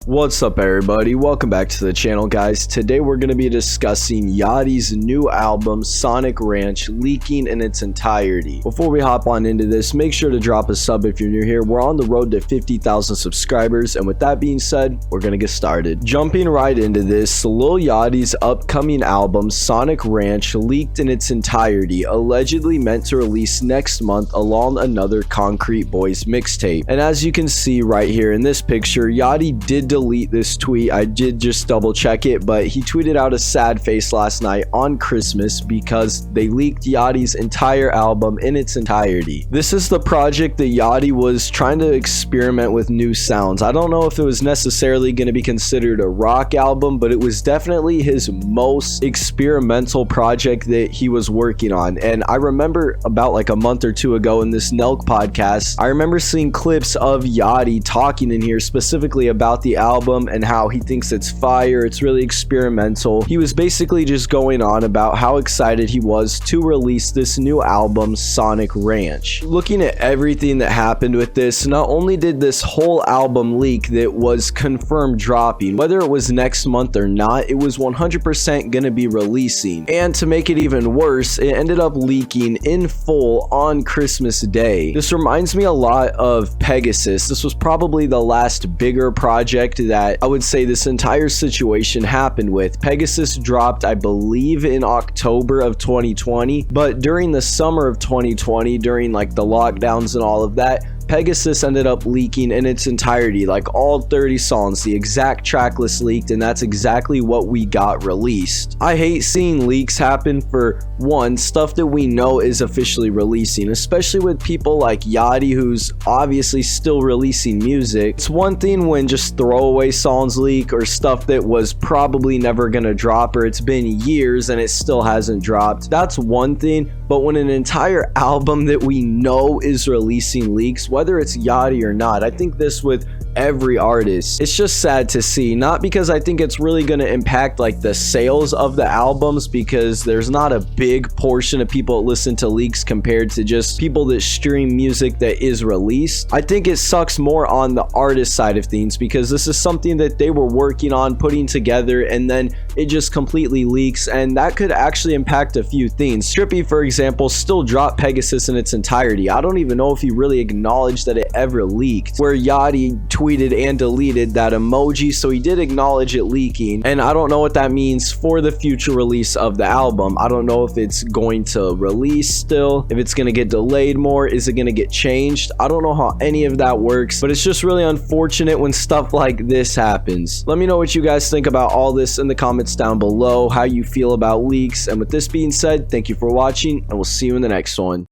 What's up everybody, welcome back to the channel guys. Today we're going to be discussing Yachty's new album Sonic Ranch leaking in its entirety. Before we hop on into this, make sure to drop a sub if you're new here. We're on the road to 50,000 subscribers, and with that being said, we're going to get started. Jumping right into this, Lil Yachty's upcoming album Sonic Ranch leaked in its entirety, allegedly meant to release next month along another Concrete Boys mixtape. And as you can see right here in this picture, Yachty did delete this tweet. I did just double check it, but he tweeted out a sad face last night on Christmas because they leaked Yachty's entire album in its entirety. This is the project that Yachty was trying to experiment with new sounds. I don't know if it was necessarily going to be considered a rock album, but it was definitely his most experimental project that he was working on. And I remember about like a month or two ago in this Nelk podcast, I remember seeing clips of Yachty talking in here specifically about the album and how he thinks it's fire, it's really experimental. He was basically just going on about how excited he was to release this new album Sonic Ranch. Looking at everything that happened with this, not only did this whole album leak that was confirmed dropping, whether it was next month or not, it was 100% gonna be releasing. And to make it even worse, it ended up leaking in full on Christmas Day. This reminds me a lot of Pegasus. This was probably the last bigger project that I would say this entire situation happened with. Pegasus dropped, I believe, in October of 2020, but during the summer of 2020, during like the lockdowns and all of that, Pegasus ended up leaking in its entirety, like all 30 songs. The exact track list leaked, and that's exactly what we got released. I hate seeing leaks happen for one, stuff that we know is officially releasing, especially with people like Yachty, who's obviously still releasing music. It's one thing when just throwaway songs leak or stuff that was probably never gonna drop, or it's been years and it still hasn't dropped. That's one thing, but when an entire album that we know is releasing leaks, whether it's Yachty or not, I think this with every artist, it's just sad to see. Not because I think it's really going to impact like the sales of the albums, because there's not a big portion of people that listen to leaks compared to just people that stream music that is released. I think it sucks more on the artist side of things, because this is something that they were working on putting together and then it just completely leaks, and that could actually impact a few things. Trippy, for example, still dropped Pegasus in its entirety. I don't even know if he really acknowledged that it ever leaked, where Yachty tweeted and deleted that emoji, so he did acknowledge it leaking, and I don't know what that means for the future release of the album. I don't know if it's going to release still, if it's going to get delayed more, is it going to get changed? I don't know how any of that works, but it's just really unfortunate when stuff like this happens. Let me know what you guys think about all this in the comments down below, how you feel about leaks. And with this being said, thank you for watching, and we'll see you in the next one.